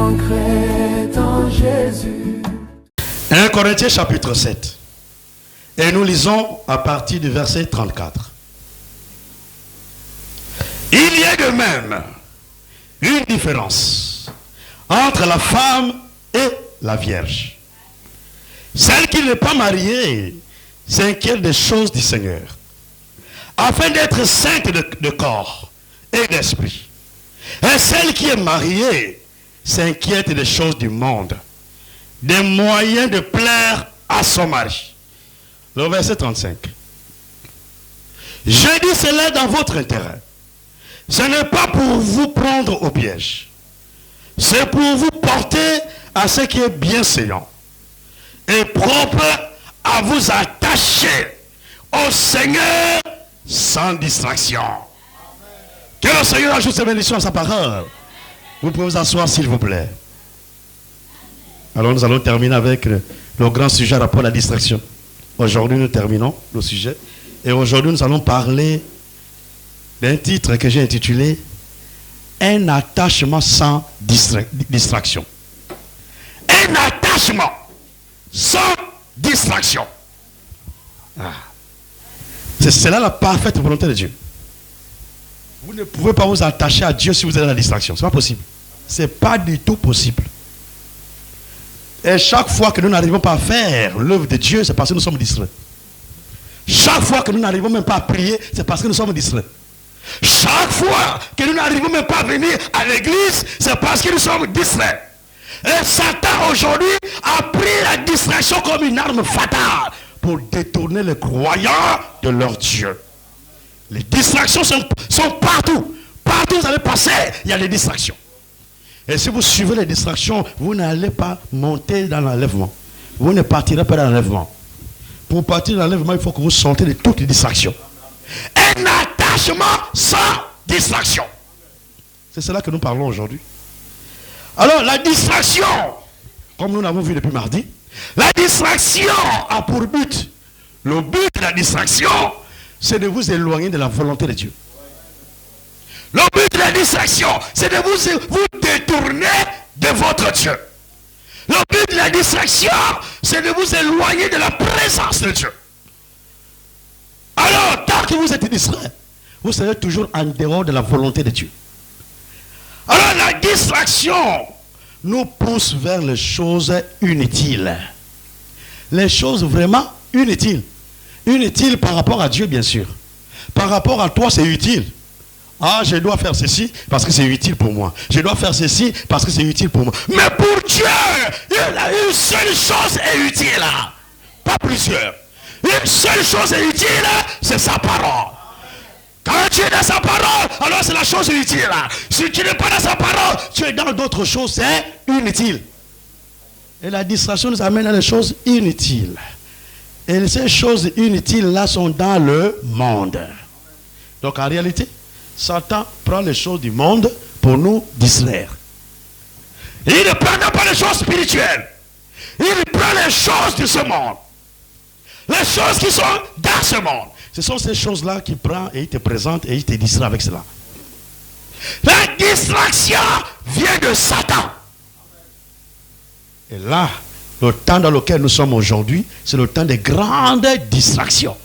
vaincrai en Jésus. 1 Corinthiens chapitre 7. Et nous lisons à partir du verset 34. Il y a de même une différence entre la femme et la vierge. Celle qui n'est pas mariée s'inquiète des choses du Seigneur, afin d'être sainte de corps et d'esprit. Et celle qui est mariée s'inquiète des choses du monde, des moyens de plaire à son mari. Le verset 35. Je dis cela dans votre intérêt. Ce n'est pas pour vous prendre au piège. C'est pour vous porter à ce qui est bienséant et propre à vous attacher au Seigneur sans distraction. Que le Seigneur ajoute ses bénédictions à sa parole. Vous pouvez vous asseoir s'il vous plaît. Alors nous allons terminer avec le grand sujet à rapport à la distraction. Aujourd'hui nous terminons le sujet. Et aujourd'hui nous allons parler d'un titre que j'ai intitulé Un attachement sans distraction. Un attachement sans distraction. C'est là la parfaite volonté de Dieu. Vous ne pouvez pas vous attacher à Dieu si vous êtes dans la distraction. Ce n'est pas possible. Ce n'est pas du tout possible. Et chaque fois que nous n'arrivons pas à faire l'œuvre de Dieu, c'est parce que nous sommes distraits. Chaque fois que nous n'arrivons même pas à prier, c'est parce que nous sommes distraits. Chaque fois que nous n'arrivons même pas à venir à l'église, c'est parce que nous sommes distraits. Et Satan aujourd'hui a pris la distraction comme une arme fatale pour détourner les croyants de leur Dieu. Les distractions sont partout. Partout où vous allez passer, il y a des distractions. Et si vous suivez les distractions, vous n'allez pas monter dans l'enlèvement. Vous ne partirez pas dans l'enlèvement. Pour partir dans l'enlèvement, il faut que vous sortez de toutes les distractions. Un attachement sans distraction. C'est cela que nous parlons aujourd'hui. Alors, la distraction, comme nous l'avons vu depuis mardi, la distraction a pour but, le but de la distraction, c'est de vous éloigner de la volonté de Dieu. Le but de la distraction, c'est de vous détourner de votre Dieu. Le but de la distraction, c'est de vous éloigner de la présence de Dieu. Alors, tant que vous êtes distrait, vous serez toujours en dehors de la volonté de Dieu. Alors, la distraction nous pousse vers les choses inutiles. Les choses vraiment inutiles. Inutiles par rapport à Dieu, bien sûr. Par rapport à toi, c'est utile. Ah, je dois faire ceci parce que c'est utile pour moi. Je dois faire ceci parce que c'est utile pour moi. Mais pour Dieu, il y a une seule chose est utile. Pas plusieurs. Une seule chose est utile, c'est sa parole. Quand tu es dans sa parole, alors c'est la chose utile. Si tu n'es pas dans sa parole, tu es dans d'autres choses, c'est inutile. Et la distraction nous amène à des choses inutiles. Et ces choses inutiles-là sont dans le monde. Donc en réalité, Satan prend les choses du monde pour nous distraire. Il ne prend pas les choses spirituelles. Il prend les choses de ce monde. Les choses qui sont dans ce monde. Ce sont ces choses-là qu'il prend et il te présente et il te distrait avec cela. La distraction vient de Satan. Et là, le temps dans lequel nous sommes aujourd'hui, c'est le temps des grandes distractions.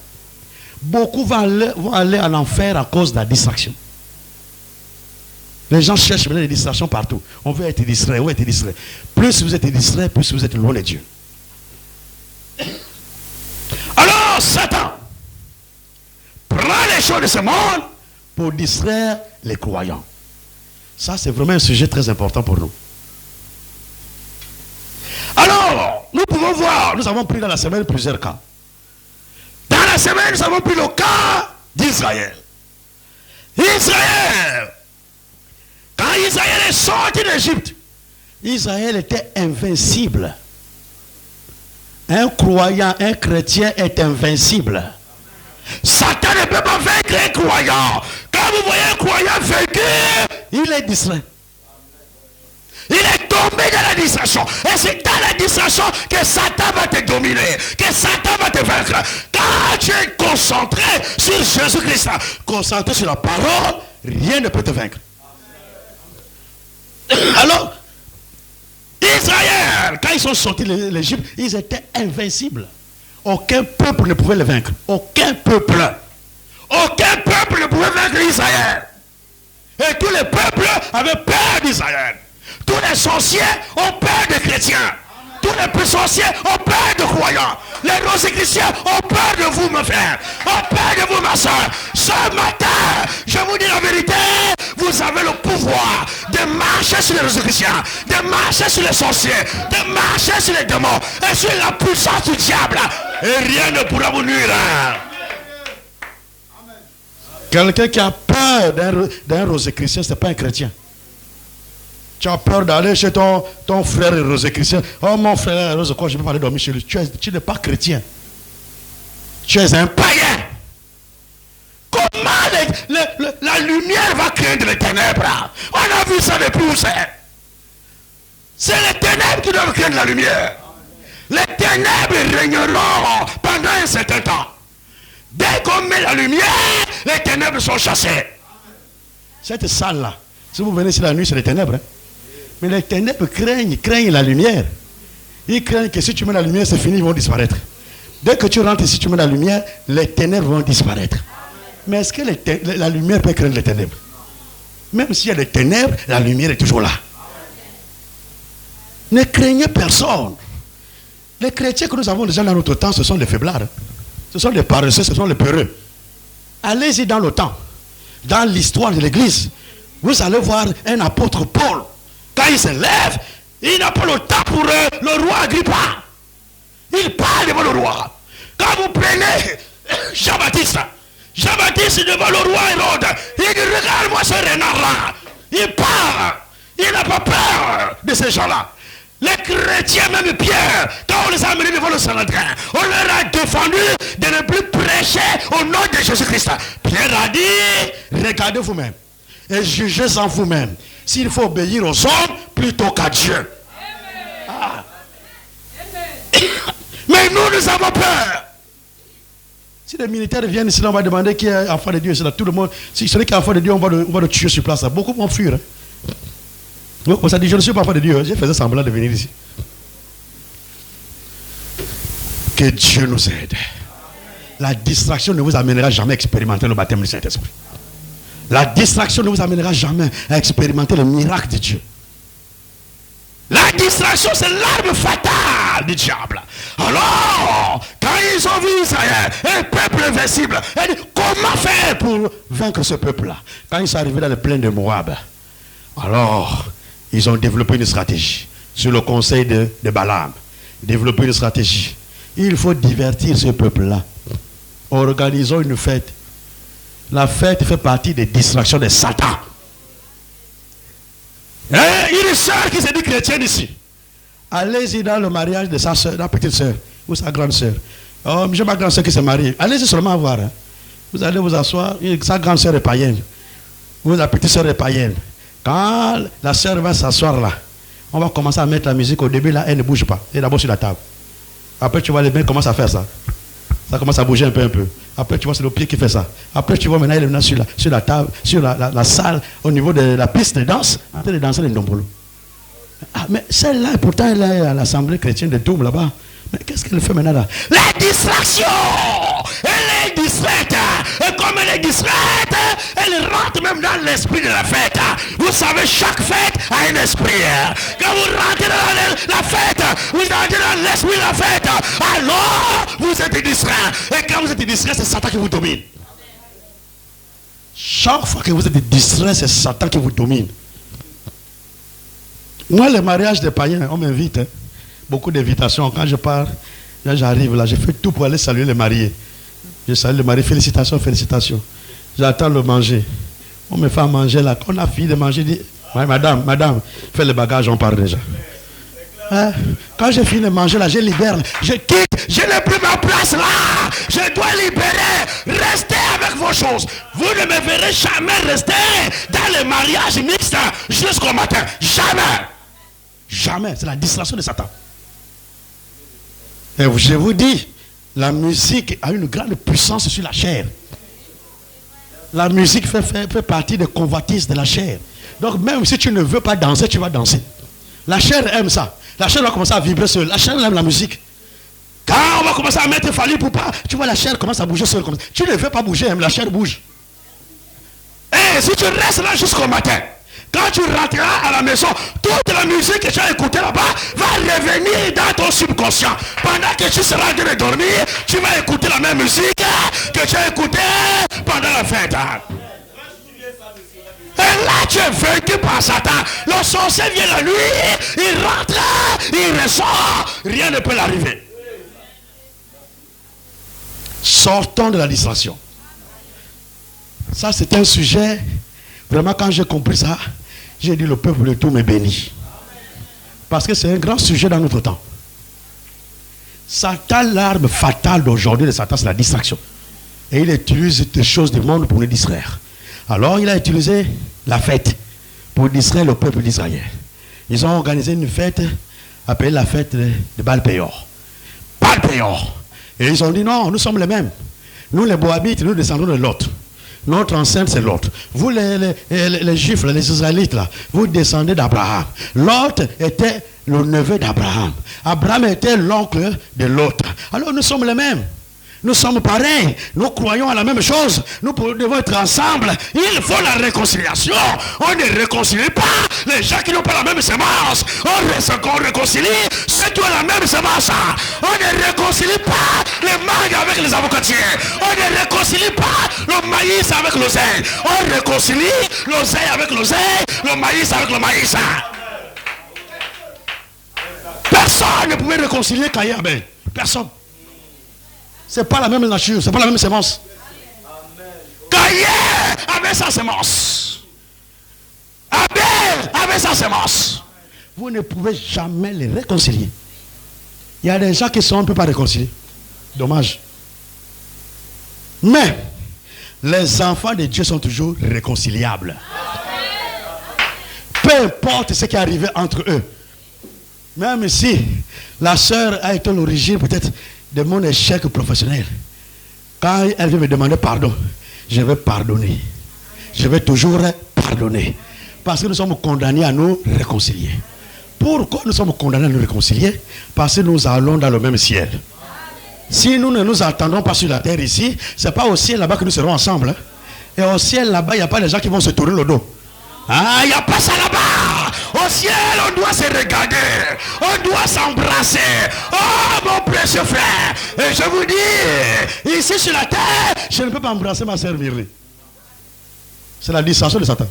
Beaucoup vont aller en enfer à cause de la distraction. Les gens cherchent des distractions partout. On veut être distrait, on veut être distrait. Plus vous êtes distrait, plus vous êtes loin de Dieu. Alors, Satan prend les choses de ce monde pour distraire les croyants. Ça, c'est vraiment un sujet très important pour nous. Alors, nous pouvons voir, nous avons pris dans la semaine plusieurs cas. Dans la semaine, nous avons pris le cas d'Israël. Israël, quand Israël est sorti d'Égypte, Israël était invincible. Un croyant, un chrétien est invincible. Satan ne peut pas vaincre un croyant. Quand vous voyez un croyant vaincu, il est distrait. Il est tombé dans la distraction. Et c'est dans la distraction que Satan va te dominer, que Satan va te vaincre. Quand tu es concentré sur Jésus-Christ, concentré sur la parole, rien ne peut te vaincre. Alors, Israël, quand ils sont sortis de l'Égypte, ils étaient invincibles. Aucun peuple ne pouvait les vaincre. Aucun peuple. Aucun peuple ne pouvait vaincre Israël. Et tous les peuples avaient peur d'Israël. Tous les sorciers ont peur des chrétiens. Tous les sorciers ont peur de croyants. Les rosicruciens ont peur de vous, mon frère. Ont peur de vous, ma soeur. Ce matin, je vous dis la vérité, vous avez le pouvoir de marcher sur les rosicruciens, de marcher sur les sorciers, de marcher sur les démons et sur la puissance du diable. Et rien ne pourra vous nuire. Quelqu'un qui a peur d'un rosicrucien, ce n'est pas un chrétien. Tu as peur d'aller chez ton frère rosicrucien. Oh, mon frère rosicrucien, je ne peux pas aller dormir chez lui. Tu n'es pas chrétien. Tu es un païen. Comment la lumière va craindre les ténèbres? On a vu ça depuis où c'est. C'est les ténèbres qui doivent craindre la lumière. Les ténèbres régneront pendant un certain temps. Dès qu'on met la lumière, les ténèbres sont chassées. Cette salle-là, si vous venez ici la nuit, c'est les ténèbres. Hein? Mais les ténèbres craignent la lumière. Ils craignent que si tu mets la lumière, c'est fini, ils vont disparaître. Dès que tu rentres ici, tu mets la lumière, les ténèbres vont disparaître. Mais est-ce que la lumière peut craindre les ténèbres? Même s'il y a des ténèbres, la lumière est toujours là. Ne craignez personne. Les chrétiens que nous avons déjà dans notre temps, ce sont les faiblards. Hein? Ce sont les paresseux, ce sont les peureux. Allez-y dans le temps, dans l'histoire de l'église. Vous allez voir un apôtre Paul. Quand il se lève, il n'a pas le temps pour le roi Agrippa. Il parle devant le roi. Quand vous prenez Jean-Baptiste devant le roi Hérode, il dit, regarde-moi ce renard-là. Il parle. Il n'a pas peur de ces gens-là. Les chrétiens, même Pierre, quand on les a amenés devant le Sanhédrin, on leur a défendu de ne plus prêcher au nom de Jésus-Christ. Pierre a dit, regardez vous-même et jugez en vous-même s'il faut obéir aux hommes plutôt qu'à Dieu. Ah. Mais nous avons peur. Si les militaires viennent ici, on va demander qui est enfant de Dieu. C'est là, tout le monde. Si celui qui est enfant de Dieu, on va le tuer sur place. Beaucoup vont fuir. Hein. On s'est dit, je ne suis pas enfant de Dieu. Je faisais semblant de venir ici. Que Dieu nous aide. La distraction ne vous amènera jamais à expérimenter le baptême du Saint-Esprit. La distraction ne vous amènera jamais à expérimenter le miracle de Dieu. La distraction, c'est l'arme fatale du diable. Alors, quand ils ont vu Israël, un peuple invincible, ils disent, comment faire pour vaincre ce peuple-là? Quand ils sont arrivés dans le plain de Moab, alors, ils ont développé une stratégie. Sur le conseil de Balaam, développer une stratégie. Il faut divertir ce peuple-là. Organisons une fête. La fête fait partie des distractions de Satan. Et il y a une soeur qui se dit chrétienne ici. Allez-y dans le mariage de sa soeur, la petite soeur, ou sa grande soeur. Oh, j'ai ma grande soeur qui s'est mariée. Allez-y seulement voir. Hein. Vous allez vous asseoir. Sa grande soeur est païenne. Ou la petite soeur est païenne. Quand la soeur va s'asseoir là, on va commencer à mettre la musique. Au début là, elle ne bouge pas. Elle est d'abord sur la table. Après tu vois les mains commencent à faire ça. Ça commence à bouger un peu. Après, tu vois, c'est le pied qui fait ça. Après, tu vois, maintenant, il est maintenant sur la table, sur la salle, au niveau de la piste de danse, en train de danser les ndombolo. Ah, mais celle-là, pourtant, elle est à l'Assemblée chrétienne de Toum, là-bas. Mais qu'est-ce qu'elle fait maintenant là? La distraction! Elle est distraite! Et comme elle est distraite, elle rentre même dans l'esprit de la fête. Vous savez, chaque fête a un esprit. Quand vous rentrez dans la fête, vous entrez dans l'esprit de la fête. Alors, vous êtes distrait. Et quand vous êtes distrait, c'est Satan qui vous domine. Chaque fois que vous êtes distrait, c'est Satan qui vous domine. Moi, le mariage des païens, on m'invite. Hein. Beaucoup d'invitations. Quand je pars, là j'arrive là, je fais tout pour aller saluer les mariés. Je salue les mariés, félicitations, félicitations. J'attends le manger. On me fait à manger là. Quand on a fini de manger, je dis, ouais, madame, fais le bagage, on part déjà. Hein? Quand j'ai fini de manger là, je libère, je quitte, je n'ai plus ma place là. Je dois libérer. Restez avec vos choses. Vous ne me verrez jamais rester dans les mariages mixtes jusqu'au matin. Jamais. Jamais. C'est la distraction de Satan. Et je vous dis, la musique a une grande puissance sur la chair. La musique fait partie des convoitises de la chair. Donc même si tu ne veux pas danser, tu vas danser. La chair aime ça. La chair va commencer à vibrer seule. La chair aime la musique. Quand on va commencer à mettre Fally Ipupa, tu vois la chair commence à bouger seule. Comme ça. Tu ne veux pas bouger, la chair bouge. Et si tu restes là jusqu'au matin, quand tu rentreras à la maison, toute la musique que tu as écoutée là-bas va revenir dans ton subconscient. Pendant que tu seras en train de dormir, tu vas écouter la même musique que tu as écoutée pendant la fête. Et là, tu es vaincu par Satan. Le sorcier vient la nuit, il rentre, il ressort, rien ne peut l'arriver. Sortons de la distraction. Ça, c'est un sujet, vraiment, quand j'ai compris ça, j'ai dit le peuple de tout me bénit. Parce que c'est un grand sujet dans notre temps. Satan, l'arme fatale d'aujourd'hui de Satan, c'est la distraction. Et il utilise des choses du monde pour nous distraire. Alors, il a utilisé la fête pour distraire le peuple d'Israël. Ils ont organisé une fête appelée la fête de Baal-Péor. Baal-Péor. Et ils ont dit non, nous sommes les mêmes. Nous, les Moabites, nous descendons de l'autre. Notre enceinte, c'est l'autre. Vous, les Juifs, les Israélites, là, vous descendez d'Abraham. L'autre était le neveu d'Abraham. Abraham était l'oncle de l'autre. Alors, nous sommes les mêmes. Nous sommes pareils. Nous croyons à la même chose. Nous devons être ensemble. Il faut la réconciliation. On ne réconcilie pas les gens qui n'ont pas la même semence. On réconcilie ceux qui ont la même semence. On ne réconcilie pas les mangues avec les avocatiers. On ne réconcilie pas le maïs avec l'oseille. On réconcilie l'oseille avec l'oseille, le maïs avec le maïs. Personne ne pouvait réconcilier Caïn et Abel. Personne. C'est pas la même nature, c'est pas la même semence. Caïn avait sa semence. Abel avait sa semence. Vous ne pouvez jamais les réconcilier. Il y a des gens qui sont, on ne peut pas réconcilier. Dommage. Mais les enfants de Dieu sont toujours réconciliables. Peu importe ce qui est arrivé entre eux. Même si la sœur a été l'origine peut-être de mon échec professionnel. Quand elle veut me demander pardon, je vais pardonner. Je vais toujours pardonner. Parce que nous sommes condamnés à nous réconcilier. Pourquoi nous sommes condamnés à nous réconcilier? Parce que nous allons dans le même ciel. Si nous ne nous attendons pas sur la terre ici, ce n'est pas au ciel là-bas que nous serons ensemble. Hein? Et au ciel là-bas, il n'y a pas des gens qui vont se tourner le dos. Ah, il n'y a pas ça là-bas. Au ciel, on doit se regarder. On doit s'embrasser. Oh, mon précieux frère. Et je vous dis, ici sur la terre, je ne peux pas embrasser ma sœur Myrlie. C'est la distraction de Satan.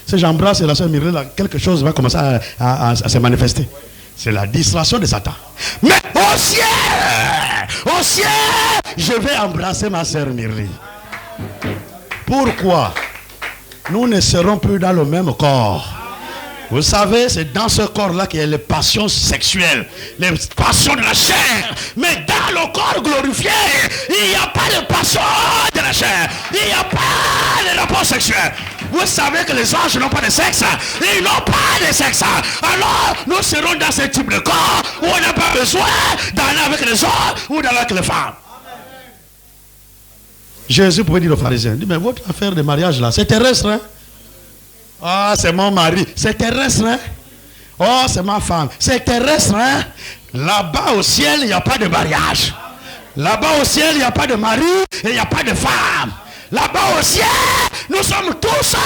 Si j'embrasse la sœur Myrlie, quelque chose va commencer à se manifester. C'est la distraction de Satan. Mais au ciel, je vais embrasser ma sœur Myrlie. Pourquoi? Nous ne serons plus dans le même corps. Vous savez, c'est dans ce corps-là qu'il y a les passions sexuelles, les passions de la chair. Mais dans le corps glorifié, il n'y a pas de passion de la chair. Il n'y a pas de rapport sexuel. Vous savez que les anges n'ont pas de sexe. Ils n'ont pas de sexe. Alors, nous serons dans ce type de corps où on n'a pas besoin d'aller avec les hommes ou d'aller avec les femmes. Jésus pouvait dire aux pharisiens, mais votre affaire de mariage là, c'est terrestre. Hein? Ah, c'est mon mari. C'est terrestre. Hein? Oh, c'est ma femme. C'est terrestre. Hein? Là-bas au ciel, il n'y a pas de mariage. Là-bas au ciel, il n'y a pas de mari et il n'y a pas de femme. Là-bas au ciel, nous sommes tous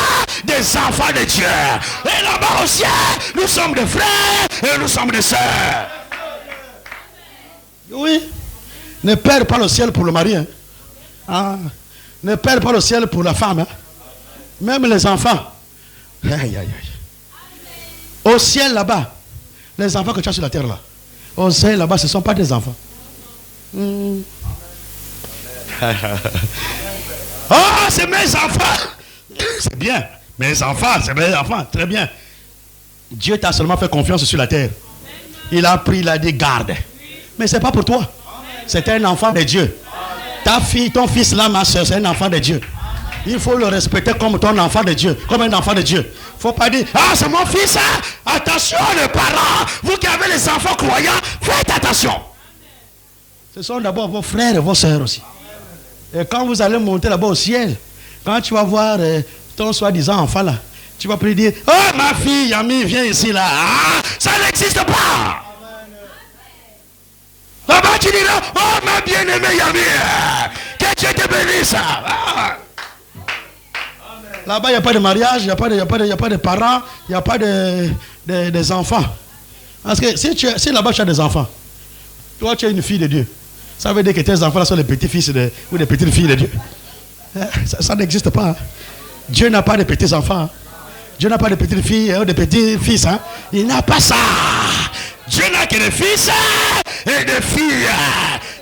des enfants de Dieu. Et là-bas au ciel, nous sommes des frères et nous sommes des sœurs. Oui. Ne perds pas le ciel pour le mari. Hein? Ah, ne perds pas le ciel pour la femme. Hein? Même les enfants. Aïe, aïe, aïe. Au ciel là-bas, les enfants que tu as sur la terre là, au ciel là-bas, ce ne sont pas des enfants. Oh, c'est mes enfants. C'est bien. Mes enfants, c'est mes enfants. Très bien. Dieu t'a seulement fait confiance sur la terre. Il a pris, il a dit garde. Mais ce n'est pas pour toi. C'est un enfant de Dieu. Ta fille, ton fils là, ma soeur, c'est un enfant de Dieu. Il faut le respecter comme ton enfant de Dieu, comme un enfant de Dieu. Il ne faut pas dire, ah c'est mon fils, hein? Attention les parents, vous qui avez les enfants croyants, faites attention. Ce sont d'abord vos frères et vos sœurs aussi. Et quand vous allez monter là-bas au ciel, quand tu vas voir ton soi-disant enfant là, Tu vas plus dire, oh ma fille, Yami, viens ici là. Ah, ça n'existe pas. Là-bas, tu diras, oh ma bien-aimée Yami, que Dieu te bénisse. Ah. Là-bas, il n'y a pas de mariage, il n'y a pas de parents, il n'y a pas des enfants. Parce que si là-bas tu as des enfants, toi tu es une fille de Dieu. Ça veut dire que tes enfants là sont les petits-fils ou les petites filles de Dieu. Ça n'existe pas. Hein. Dieu n'a pas de petits-enfants. Hein. Dieu n'a pas de petites filles ou de petits-fils. Hein. Il n'a pas ça. Dieu n'a que des fils et des filles.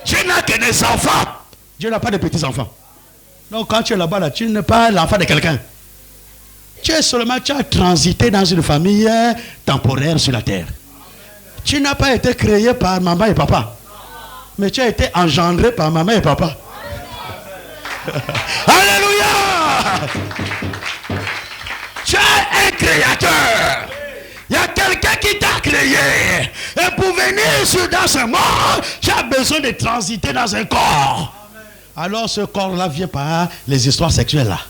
Dieu n'a que des enfants. Dieu n'a pas de petits-enfants. Donc quand tu es là-bas, là, tu n'es pas l'enfant de quelqu'un. Tu as transité dans une famille temporaire sur la terre. Tu n'as pas été créé par maman et papa. Mais tu as été engendré par maman et papa. Alléluia! Tu es un créateur. Il y a quelqu'un qui t'a créé. Et pour venir dans ce monde, tu as besoin de transiter dans un corps. Alors ce corps-là vient par les histoires sexuelles là.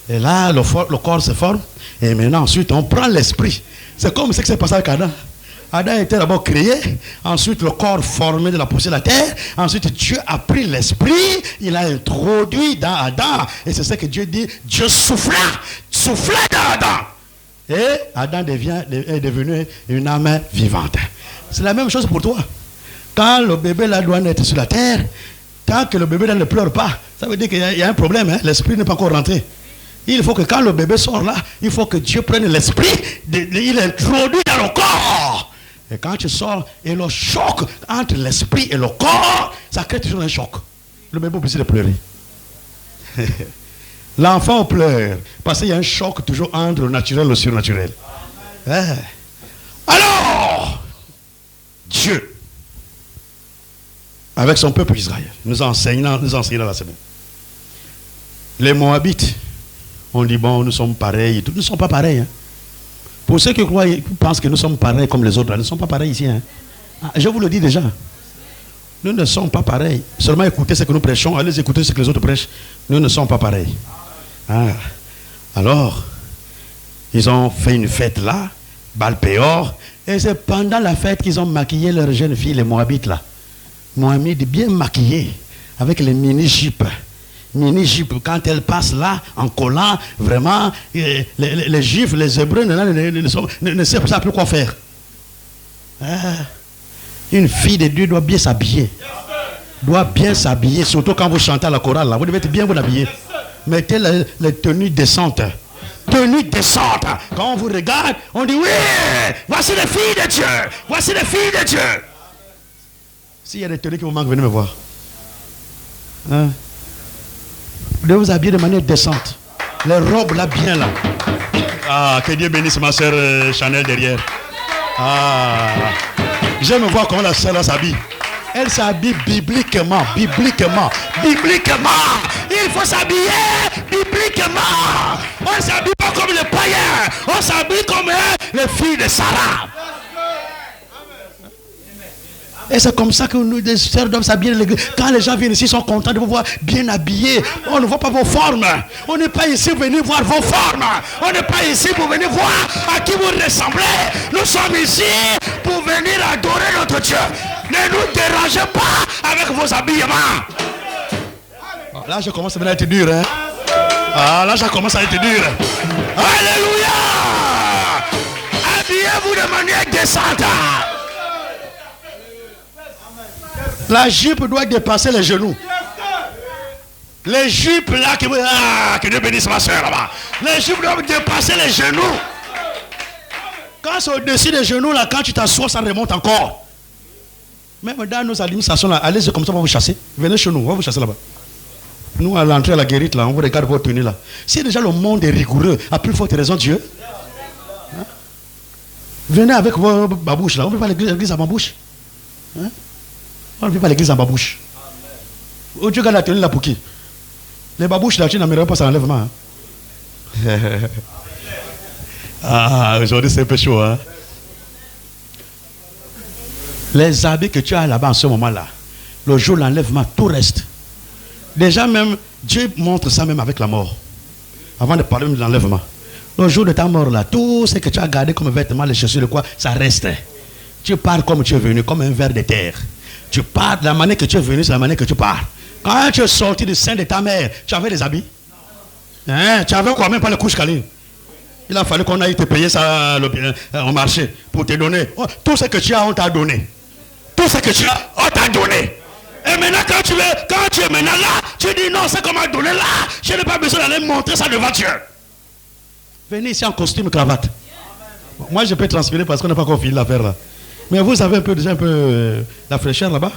Et là, le corps se forme. Et maintenant, ensuite, on prend l'esprit. C'est comme ce qui s'est passé avec Adam. Adam était d'abord créé. Ensuite, le corps formé de la poussière de la terre. Ensuite, Dieu a pris l'esprit. Il a introduit dans Adam. Et c'est ce que Dieu dit. Dieu souffla dans Adam. Et Adam est devenu une âme vivante. C'est la même chose pour toi. Quand le bébé là doit naître sur la terre, tant que le bébé là ne pleure pas, ça veut dire qu'il y a un problème. Hein? L'esprit n'est pas encore rentré. Il faut que quand le bébé sort là, il faut que Dieu prenne l'esprit, il introduit dans le corps. Et quand tu sors, et le choc entre l'esprit et le corps, ça crée toujours un choc. Le bébé est obligé de pleurer. L'enfant pleure, parce qu'il y a un choc toujours entre le naturel et le surnaturel. Alors, Dieu, avec son peuple Israël, nous enseigne dans la semaine. Les Moabites, on dit, bon, nous sommes pareils. Nous ne sommes pas pareils. Hein. Pour ceux qui croient, qui pensent que nous sommes pareils comme les autres, nous ne sommes pas pareils ici. Hein. Je vous le dis déjà. Nous ne sommes pas pareils. Seulement écoutez ce que nous prêchons, allez écouter ce que les autres prêchent. Nous ne sommes pas pareils. Ah. Alors, ils ont fait une fête là, Baal-Péor, et c'est pendant la fête qu'ils ont maquillé leurs jeunes filles, les Moabites là. Mohamed bien maquillées, avec les mini-jupes. Mini-jupes, quand elles passent là, en collant, vraiment, les Juifs, les Hébreux ne savent plus quoi faire. Une fille de Dieu doit bien s'habiller. Doit bien s'habiller, surtout quand vous chantez à la chorale. Là, vous devez être bien vous habiller. Mettez les tenues décentes. Tenues décentes. Quand on vous regarde, on dit oui, voici les filles de Dieu. Voici les filles de Dieu. S'il y a des tenues qui vous manquent, venez me voir. Hein? Vous devez vous habiller de manière décente. Les robes là, bien là. Ah, que Dieu bénisse ma soeur Chanel derrière. Ah, j'aime voir comment la soeur là s'habille. Elle s'habille bibliquement. Il faut s'habiller bibliquement. On ne s'habille pas comme les païens. On s'habille comme les filles de Sarah. Et c'est comme ça que nous, les sœurs, doivent s'habiller. Quand les gens viennent ici, ils sont contents de vous voir bien habillés. On ne voit pas vos formes. On n'est pas ici pour venir voir vos formes. On n'est pas ici pour venir voir à qui vous ressemblez. Nous sommes ici pour venir adorer notre Dieu. Ne nous dérangez pas avec vos habillements. Là, je commence à être dur. Hein? Ah, là, ça commence à être dur. Alléluia! Habillez-vous de manière décente. La jupe doit dépasser les genoux. Les jupes là, que Dieu bénisse ma soeur là-bas. Les jupes doivent dépasser les genoux. Quand c'est au-dessus des genoux là, quand tu t'assois, ça remonte encore. Même dans nos administrations là, allez-y comme ça, on va vous chasser. Venez chez nous, on va vous chasser là-bas. Nous, à l'entrée à la guérite là, on vous regarde votre tenue là. Si déjà le monde est rigoureux, à plus forte raison Dieu. Hein? Venez avec vos babouches là, on ne veut pas l'église à babouche. Hein? On ne vit pas l'église en babouche. Oh, Dieu garde la tenue là pour qui? Les babouches là, tu n'aimerais pas ça enlèvement. Hein? Ah, aujourd'hui c'est un peu chaud. Hein? Les habits que tu as là-bas en ce moment-là, le jour de l'enlèvement, tout reste. Déjà même, Dieu montre ça même avec la mort. Avant de parler de l'enlèvement. Le jour de ta mort là, tout ce que tu as gardé comme vêtements, les chaussures, de quoi, ça reste. Tu pars comme tu es venu, comme un ver de terre. Tu pars de la manière que tu es venu, c'est la manière que tu pars. Quand tu es sorti du sein de ta mère, tu avais des habits. Hein? Tu avais quoi, même pas les couches câlines. Il a fallu qu'on aille te payer ça au marché pour te donner. Oh, tout ce que tu as, on t'a donné. Tout ce que tu as, on t'a donné. Et maintenant, quand tu es maintenant là, tu dis non, c'est qu'on m'a donné là. Je n'ai pas besoin d'aller montrer ça devant Dieu. Venez ici en costume cravate. Moi, je peux transpirer parce qu'on n'a pas encore fini l'affaire là. Mais vous avez déjà un peu la fraîcheur là-bas.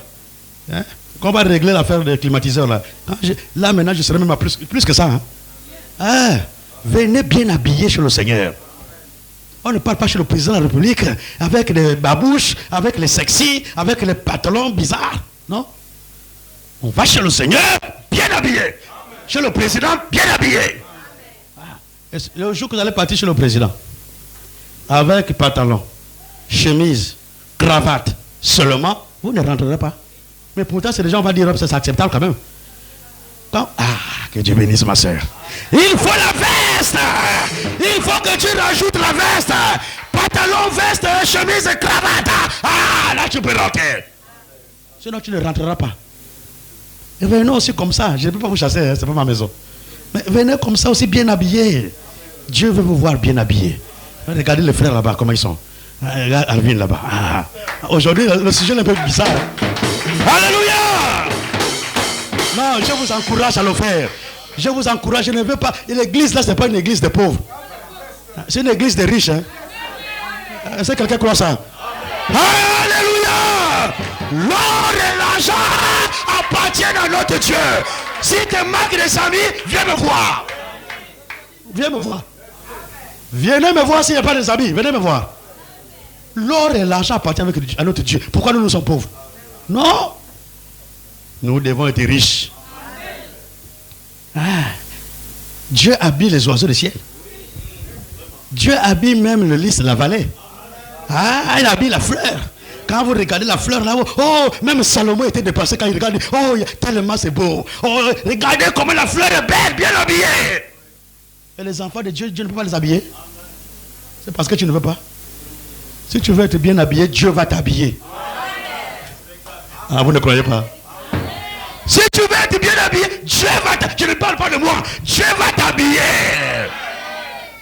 Hein? Qu'on va régler l'affaire des climatiseurs là. Là maintenant, je serai même à plus que ça. Hein? Ah, venez bien habillés chez le Seigneur. On ne parle pas chez le président de la République avec les babouches, avec les sexy, avec les pantalons bizarres. Non? On va chez le Seigneur bien habillé. Chez le président bien habillé. Le jour que vous allez partir chez le président, avec pantalon, chemise, cravate, seulement, vous ne rentrerez pas. Mais pourtant, c'est des gens, on va dire, c'est acceptable quand même. Que Dieu bénisse ma soeur. Il faut la veste. Il faut que tu rajoutes la veste. Pantalon, veste, chemise et cravate. Ah, là tu peux rentrer. Sinon, tu ne rentreras pas. Et venez aussi comme ça. Je ne peux pas vous chasser, hein, c'est pas ma maison. Mais venez comme ça aussi bien habillés. Dieu veut vous voir bien habillés. Regardez les frères là-bas, comment ils sont. Regarde Alvin là-bas. Ah. Aujourd'hui, le sujet est un peu bizarre. Alléluia! Non, je vous encourage à le faire. Je vous encourage, je ne veux pas. L'église là, ce n'est pas une église de pauvres. C'est une église de riches. Hein. Est-ce que quelqu'un croit ça? Alléluia! L'or et l'argent appartiennent à notre Dieu. Si tu manques des amis, viens me voir. Viens me voir. Venez me voir s'il n'y a pas des amis. Venez me voir. L'or et l'argent appartiennent à notre Dieu. Pourquoi nous sommes pauvres? Non. Nous devons être riches. Ah. Dieu habille les oiseaux du ciel. Dieu habille même le lys de la vallée. Ah, il habille la fleur. Quand vous regardez la fleur là-haut, oh, même Salomon était dépassé quand il regarde. Oh, tellement c'est beau. Oh, regardez comment la fleur est belle, bien habillée. Et les enfants de Dieu, Dieu ne peut pas les habiller. C'est parce que tu ne veux pas. Si tu veux être bien habillé, Dieu va t'habiller. Ah, vous ne croyez pas? Si tu veux être bien habillé, Dieu va t'habiller. Je ne parle pas de moi. Dieu va t'habiller.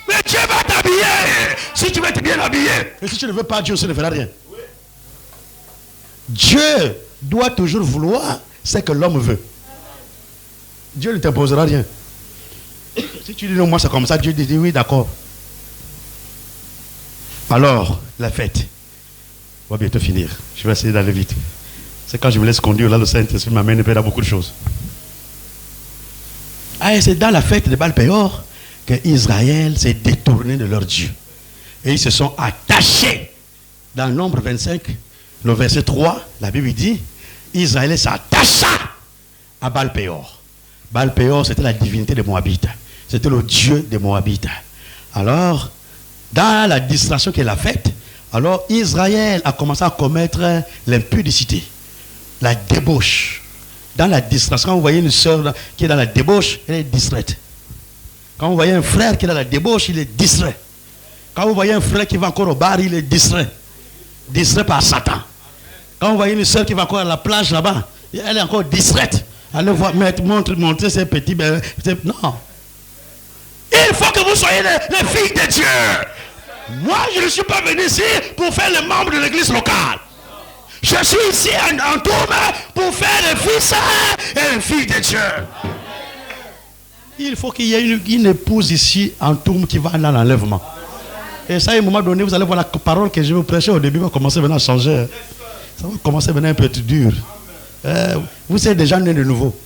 Mais Dieu va t'habiller. Si tu veux être bien habillé. Et si tu ne veux pas, Dieu aussi ne fera rien. Dieu doit toujours vouloir ce que l'homme veut. Dieu ne t'imposera rien. Si tu dis non, moi c'est comme ça, Dieu dit oui, d'accord. Alors, la fête va bientôt finir. Je vais essayer d'aller vite. C'est quand je me laisse conduire, là le Saint-Esprit m'amène à beaucoup de choses. Ah, c'est dans la fête de Baal-Péor que Israël s'est détourné de leur Dieu. Et ils se sont attachés. Dans Nombre 25, le verset 3, la Bible dit, Israël s'attacha à Baal-Péor. Baal-Péor, c'était la divinité des Moabites. C'était le Dieu des Moabites. Alors, dans la distraction qu'elle a faite, alors Israël a commencé à commettre l'impudicité, la débauche. Dans la distraction, quand vous voyez une soeur qui est dans la débauche, elle est distraite. Quand vous voyez un frère qui est dans la débauche, il est distrait. Quand vous voyez un frère qui va encore au bar, il est distrait. Distrait par Satan. Quand vous voyez une soeur qui va encore à la plage là-bas, elle est encore distraite. Allez voir, montrer ses petits... Non. Il faut que vous soyez les filles de Dieu. Moi, je ne suis pas venu ici pour faire les membres de l'église locale. Je suis ici en tourne pour faire les fils et les filles de Dieu. Il faut qu'il y ait une épouse ici en tourne qui va aller à l'enlèvement. Et ça, à un moment donné, vous allez voir la parole que je vous prêchais au début va commencer maintenant à changer. Ça va commencer maintenant un peu dur. Vous êtes déjà né de nouveau.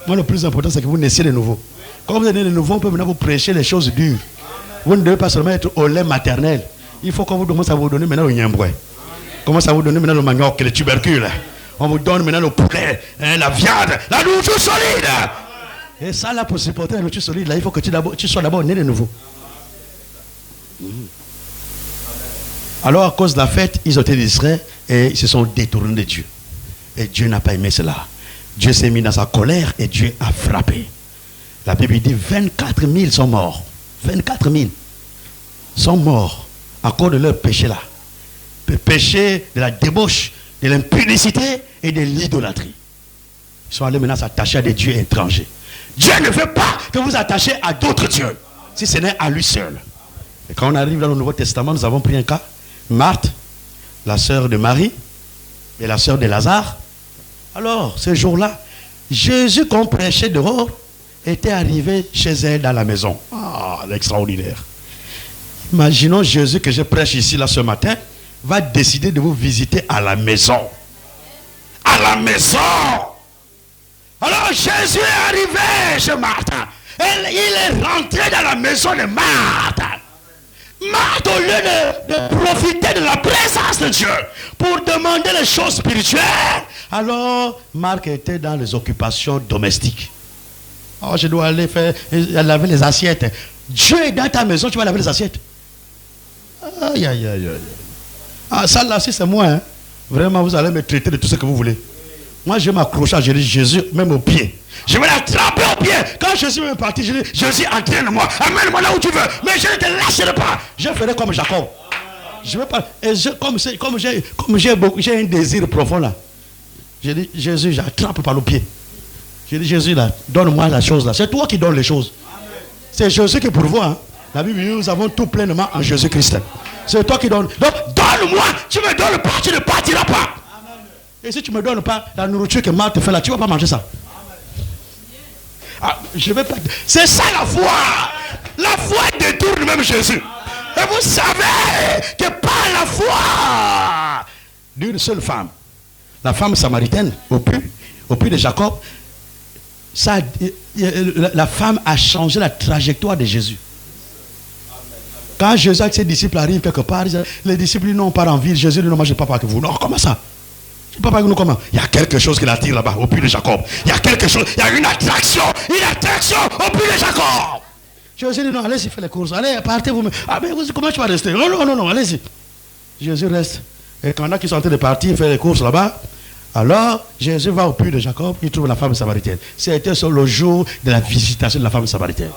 Moi, le plus important, c'est que vous naissiez de nouveau. Quand vous êtes né de nouveau, on peut maintenant vous prêcher les choses dures. Vous ne devez pas seulement être au lait maternel. Il faut qu'on vous commence à vous donner maintenant le nyamboué. Commence à vous donner maintenant le manioc, les tubercules. On vous donne maintenant le poulet, la viande, la nourriture solide. Et ça, là, pour supporter la nourriture solide, là, il faut que tu sois d'abord né de nouveau. Alors, à cause de la fête, ils ont été distraits et ils se sont détournés de Dieu. Et Dieu n'a pas aimé cela. Dieu s'est mis dans sa colère et Dieu a frappé. La Bible dit 24 000 sont morts. 24 000. sont morts à cause de leur péché là. Le péché de la débauche, de l'impudicité et de l'idolâtrie. Ils sont allés maintenant s'attacher à des dieux étrangers. Dieu ne veut pas que vous attachiez à d'autres dieux, si ce n'est à lui seul. Et quand on arrive dans le Nouveau Testament, nous avons pris un cas. Marthe, la sœur de Marie et la sœur de Lazare. Alors, ce jour-là, Jésus qu'on prêchait dehors était arrivé chez elle dans la maison. Ah, l'extraordinaire. Imaginons Jésus que je prêche ici là ce matin va décider de vous visiter à la maison. À la maison. Alors Jésus est arrivé chez Marthe. Il est rentré dans la maison de Marthe. Marthe, au lieu de profiter de la présence de Dieu pour demander les choses spirituelles, alors Marc était dans les occupations domestiques. Oh, je dois aller laver les assiettes. Dieu est dans ta maison, tu vas laver les assiettes. Aïe, aïe, aïe, aïe. Ah, ça là, si c'est moi, hein, vraiment, vous allez me traiter de tout ce que vous voulez. Moi, je vais m'accrocher à Jésus, même au pied. Je vais l'attraper au pied. Quand Jésus est parti, je dis, Jésus, entraîne-moi. Amène-moi là où tu veux. Mais je ne te lâcherai pas. Je ferai comme Jacob. Je vais pas. Et comme j'ai un désir profond là. Je dis, Jésus, j'attrape par le pied. Je dis, Jésus, là, donne-moi la chose là. C'est toi qui donnes les choses. C'est Jésus qui pourvoit. Hein. La Bible dit, nous avons tout pleinement en Jésus-Christ. C'est toi qui donnes. Donc, donne-moi. Tu me donnes pas, tu ne partiras pas. Et si tu ne me donnes pas la nourriture que Marthe fait là, tu ne vas pas manger ça. Ah, je vais pas. C'est ça la foi. La foi détourne même Jésus. Et vous savez que par la foi d'une seule femme, la femme samaritaine, au puits de Jacob, la femme a changé la trajectoire de Jésus. Quand Jésus avec ses disciples arrivent quelque part, les disciples n'ont pas envie. Jésus dit non, moi je ne peux pas avec vous. Non, comment ça? Je ne peux pas avec nous comment? Il y a quelque chose qui l'attire là-bas, au puits de Jacob. Il y a quelque chose, il y a une attraction au puits de Jacob. Jésus dit non, allez-y, faites les courses. Allez, partez vous-même. Ah, mais comment tu vas rester? Non, allez-y. Jésus reste. Et quand il y en a qui sont en train de partir, faire les courses là-bas, alors Jésus va au puits de Jacob, il trouve la femme samaritaine. C'était sur le jour de la visitation de la femme samaritaine.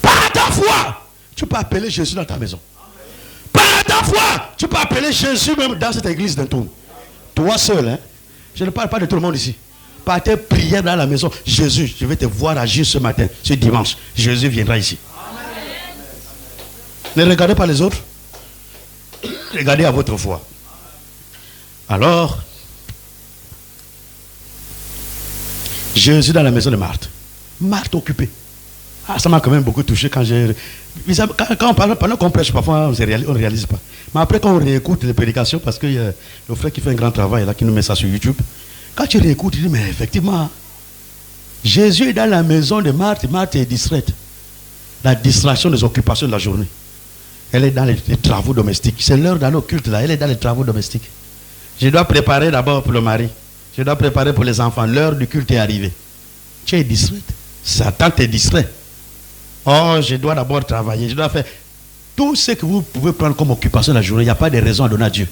Par ta foi, tu peux appeler Jésus dans ta maison. Par ta foi, tu peux appeler Jésus même dans cette église d'un tour. Toi seul, hein. Je ne parle pas de tout le monde ici. Par tes prières dans la maison, Jésus, je vais te voir agir ce matin, ce dimanche. Jésus viendra ici. Amen. Ne regardez pas les autres. Regardez à votre foi. Alors, Jésus dans la maison de Marthe. Marthe occupée. Ah, ça m'a quand même beaucoup touché quand j'ai... Quand on parle, pendant qu'on prêche, parfois on ne réalise pas. Mais après, quand on réécoute les prédications, parce qu'il y a le frère qui fait un grand travail là, qui nous met ça sur YouTube, quand tu réécoutes, tu dis, mais effectivement, Jésus est dans la maison de Marthe, Marthe est distraite. La distraction des occupations de la journée. Elle est dans les travaux domestiques. C'est l'heure dans nos cultes là, elle est dans les travaux domestiques. Je dois préparer d'abord pour le mari. Je dois préparer pour les enfants. L'heure du culte est arrivée. Tu es distraite. Satan t'est distrait. Oh, je dois d'abord travailler. Je dois faire tout ce que vous pouvez prendre comme occupation de la journée. Il n'y a pas de raison à donner à Dieu.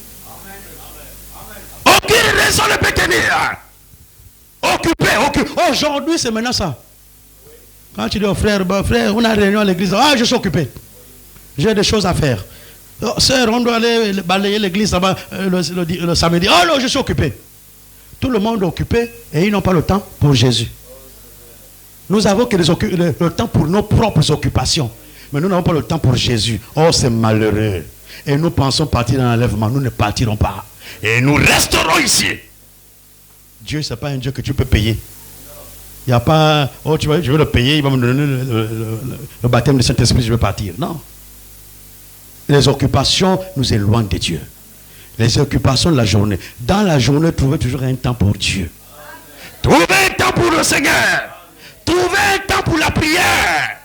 Aucune raison ne peut tenir. Occupé. Aujourd'hui, c'est maintenant ça. Quand tu dis au frère, frère, on a réunion à l'église. Ah, je suis occupé. J'ai des choses à faire. Oh, sœur, on doit aller balayer l'église là-bas le samedi. Oh non, je suis occupé. Tout le monde est occupé et ils n'ont pas le temps pour Jésus. Nous avons que le temps pour nos propres occupations. Mais nous n'avons pas le temps pour Jésus. Oh, c'est malheureux. Et nous pensons partir dans l'enlèvement. Nous ne partirons pas. Et nous resterons ici. Dieu, ce n'est pas un Dieu que tu peux payer. Il n'y a pas, oh, tu vois, je veux le payer, il va me donner le baptême du Saint-Esprit, je vais partir. Non. Les occupations nous éloignent de Dieu. Les occupations de la journée. Dans la journée, trouvez toujours un temps pour Dieu. Trouvez un temps pour le Seigneur. Trouvez un temps pour la prière.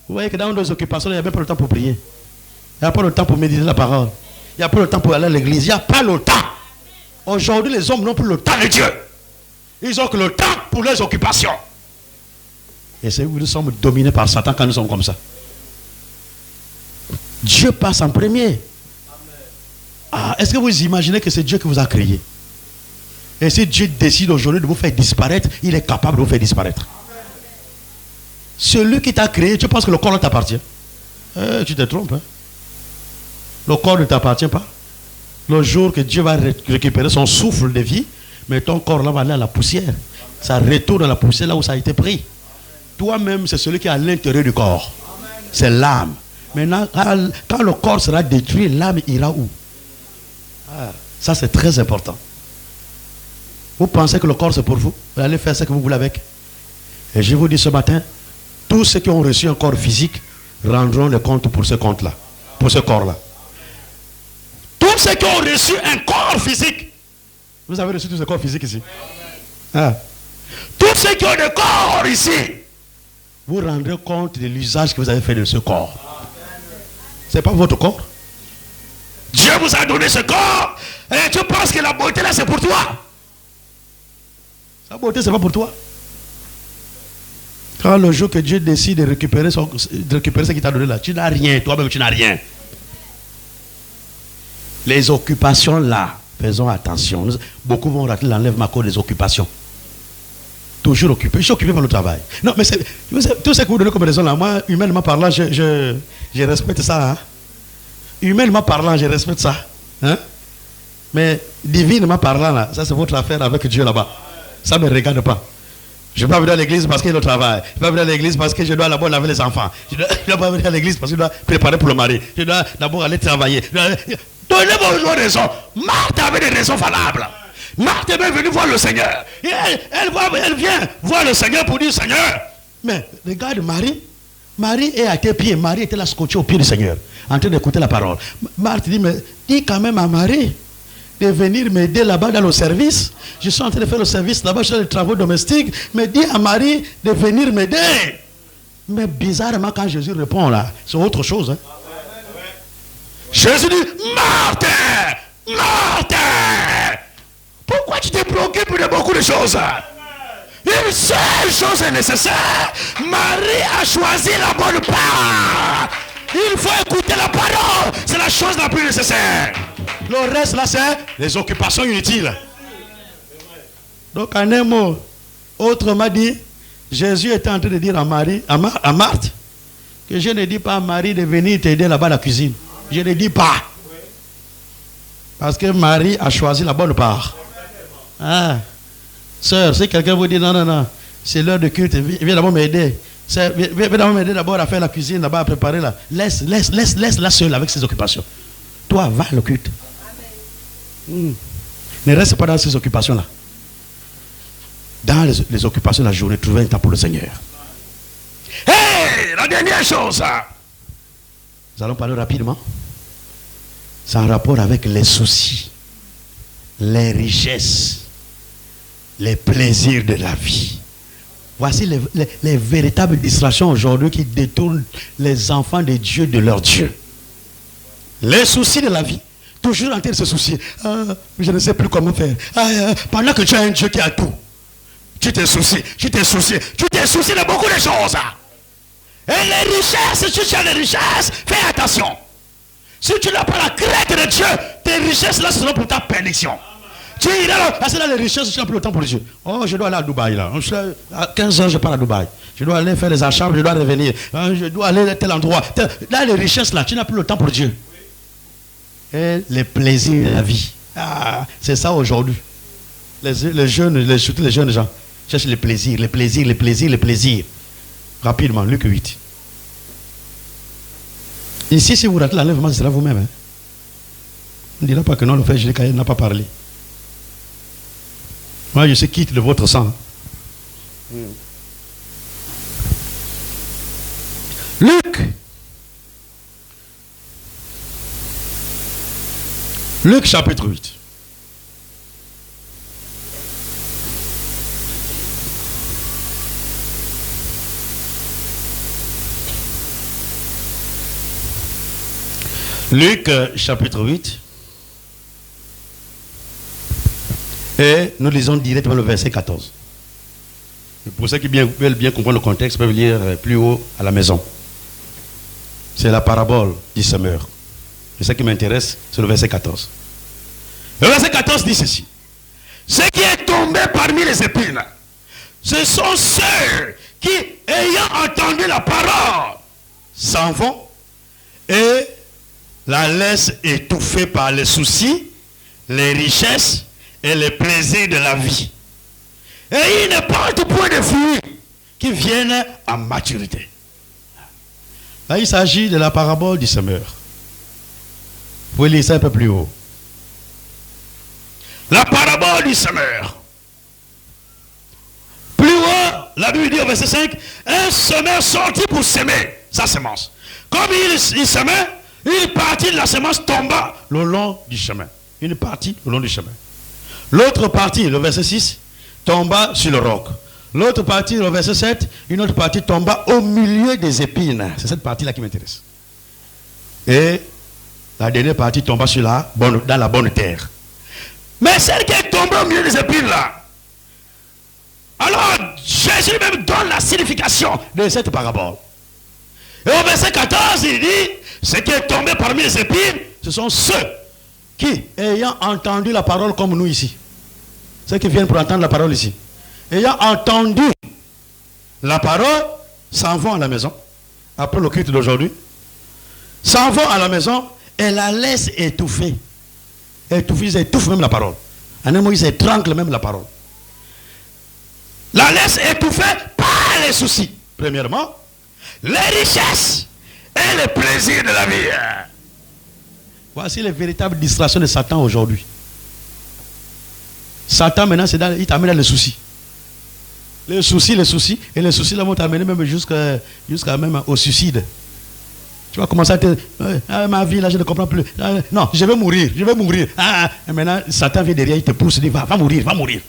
Vous voyez que dans nos occupations, il n'y a même pas le temps pour prier. Il n'y a pas le temps pour méditer la parole. Il n'y a pas le temps pour aller à l'église. Il n'y a pas le temps. Aujourd'hui, les hommes n'ont plus le temps de Dieu. Ils ont que le temps pour leurs occupations. Et c'est où nous sommes dominés par Satan quand nous sommes comme ça. Dieu passe en premier. Ah, est-ce que vous imaginez que c'est Dieu qui vous a créé? Et si Dieu décide aujourd'hui de vous faire disparaître, il est capable de vous faire disparaître. Celui qui t'a créé, tu penses que le corps t'appartient? Tu te trompes. Hein? Le corps ne t'appartient pas. Le jour que Dieu va récupérer son souffle de vie, mais ton corps là va aller à la poussière. Ça retourne à la poussière là où ça a été pris. Toi-même, c'est celui qui est à l'intérieur du corps. C'est l'âme. Maintenant, quand le corps sera détruit, l'âme ira où? Ça, c'est très important. Vous pensez que le corps, c'est pour vous? Vous allez faire ce que vous voulez avec. Et je vous dis ce matin, tous ceux qui ont reçu un corps physique rendront le compte pour ce compte-là. Pour ce corps-là. Tous ceux qui ont reçu un corps physique. Vous avez reçu tous ces corps physiques ici? Tous ceux qui ont des corps ici, vous rendrez compte de l'usage que vous avez fait de ce corps. Ce n'est pas votre corps. Dieu vous a donné ce corps et tu penses que la beauté là c'est pour toi. La beauté c'est pas pour toi. Quand le jour que Dieu décide de récupérer ce qu'il t'a donné là, tu n'as rien, toi-même tu n'as rien. Les occupations là, faisons attention. Beaucoup vont rater l'enlèvement à cause des occupations. Toujours occupé. Je suis occupé par le travail. Non, mais tout ce que vous donnez comme raison là, moi, humainement parlant, je respecte ça. Hein? Humainement parlant, je respecte ça. Hein? Mais divinement parlant, là, ça c'est votre affaire avec Dieu là-bas. Ça ne me regarde pas. Je ne vais pas venir à l'église parce qu'il y a le travail. Je ne vais pas venir à l'église parce que je dois d'abord laver les enfants. Je ne dois pas venir à l'église parce que je dois préparer pour le mari. Je dois d'abord aller travailler. Donnez-moi une raison. Marthe avait des raisons valables. Marthe est venue voir le Seigneur. Et elle vient voir le Seigneur pour dire Seigneur. Mais regarde Marie. Marie est à tes pieds. Marie était là scotchée au pied du Seigneur. En train d'écouter la parole. Marthe dit, mais dis quand même à Marie de venir m'aider là-bas dans le service. Je suis en train de faire le service là-bas, je fais les travaux domestiques. Mais dis à Marie de venir m'aider. Mais bizarrement, quand Jésus répond là, c'est autre chose. Hein? Jésus dit, Marthe, Marthe, pourquoi tu t'es préoccupé de beaucoup de choses? Une seule chose est nécessaire. Marie a choisi la bonne part. Il faut écouter la parole. C'est la chose la plus nécessaire. Le reste là, c'est les occupations inutiles. Donc en un mot, autrement dit, Jésus était en train de dire à Marie, à Marthe, que je ne dis pas à Marie de venir t'aider là-bas à la cuisine. Je ne dis pas. Parce que Marie a choisi la bonne part. Ah. Sœur, si quelqu'un vous dit non, c'est l'heure de culte, viens d'abord m'aider. Viens d'abord m'aider d'abord à faire la cuisine, là-bas à préparer là. Laisse-la seule avec ses occupations. Toi, va à le culte. Ne reste pas dans ces occupations-là. Dans les occupations de la journée, trouvez un temps pour le Seigneur. Hey, la dernière chose. Nous allons parler rapidement. C'est en rapport avec les soucis, les richesses, les plaisirs de la vie. Voici les véritables distractions aujourd'hui qui détournent les enfants de Dieu de leur Dieu. Les soucis de la vie. Toujours en train de se soucier. Je ne sais plus comment faire. Pendant que tu as un Dieu qui a tout, tu te soucies de beaucoup de choses. Et les richesses, si tu as les richesses, fais attention. Si tu n'as pas la crainte de Dieu, tes richesses là seront pour ta perdition. Tu iras là, parce que là les richesses, tu n'as plus le temps pour Dieu. Oh, je dois aller à Dubaï là. À 15 ans, je pars à Dubaï. Je dois aller faire les achats, je dois revenir. Je dois aller à tel endroit. Là, les richesses là, tu n'as plus le temps pour Dieu. Et les plaisirs de la vie. C'est ça aujourd'hui. Les jeunes, surtout les jeunes gens, cherchent les plaisirs. Rapidement, Luc 8. Ici, si vous ratez l'enlèvement, ce sera vous-même. Hein? On ne dira pas que non, le frère Jésus n'a pas parlé. Moi, je suis quitte de votre sang. Luc chapitre 8. Luc chapitre 8. Et nous lisons directement le verset 14. Et pour ceux qui veulent bien comprendre le contexte, peuvent lire plus haut à la maison. C'est la parabole du semeur. Et ce qui m'intéresse, c'est le verset 14. Le verset 14 dit ceci. Ce qui est tombé parmi les épines, ce sont ceux qui, ayant entendu la parole, s'en vont et la laisse étouffée par les soucis, les richesses et les plaisirs de la vie. Et il ne porte point de fruits qui viennent à maturité. Là, il s'agit de la parabole du semeur. Vous pouvez lire ça un peu plus haut. La parabole du semeur. Plus haut, la Bible dit au verset 5, un semeur sortit pour semer sa semence. Comme il semait, une partie de la semence tomba le long du chemin. Une partie le long du chemin. L'autre partie, le verset 6, tomba sur le roc. L'autre partie, le verset 7, une autre partie tomba au milieu des épines. C'est cette partie-là qui m'intéresse. Et la dernière partie tomba dans la bonne terre. Mais celle qui est tombée au milieu des épines là, alors Jésus même donne la signification de cette parabole. Et au verset 14, il dit, ce qui est tombé parmi les épines, ce sont ceux qui, ayant entendu la parole comme nous ici, ceux qui viennent pour entendre la parole ici, ayant entendu la parole, s'en vont à la maison, après le culte d'aujourd'hui, s'en vont à la maison et la laissent étouffer. Ils étouffent même la parole. En un mot, ils étranglent même la parole. La laisse étouffer par les soucis, premièrement, les richesses et les plaisirs de la vie. Voici les véritables distractions de Satan aujourd'hui. Satan maintenant, il t'amène dans les soucis. Les soucis, et les soucis là vont t'amener même jusqu'à même au suicide. Tu vas commencer à te ma vie là, je ne comprends plus. Non, je vais mourir. Et maintenant, Satan vient derrière, il te pousse, il dit va mourir.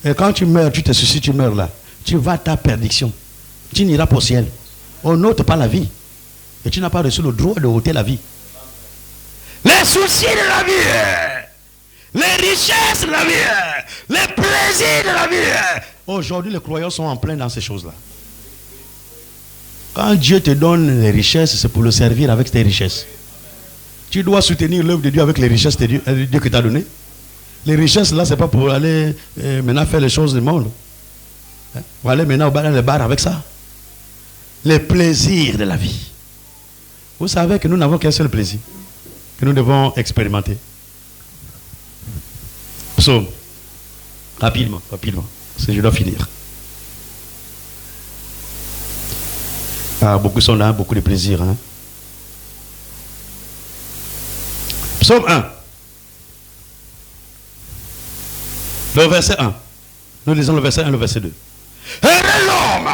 Et quand tu meurs, tu te suicides, tu meurs là. Tu vas à ta perdition. Tu n'iras pas au ciel. On n'ôte pas la vie. Et tu n'as pas reçu le droit de ôter la vie. Les soucis de la vie, les richesses de la vie, les plaisirs de la vie. Aujourd'hui, les croyants sont en plein dans ces choses-là. Quand Dieu te donne les richesses, c'est pour le servir avec tes richesses. Tu dois soutenir l'œuvre de Dieu avec les richesses de Dieu que tu as donné. Les richesses là, c'est pas pour aller maintenant faire les choses du monde. Pour aller maintenant dans le bar avec ça. Les plaisirs de la vie. Vous savez que nous n'avons qu'un seul plaisir que nous devons expérimenter. Psaume. Rapidement. Parce que je dois finir. Beaucoup sont là, beaucoup de plaisir. Hein. Psaume 1. Le verset 1. Nous lisons le verset 1 et le verset 2. Heureux l'homme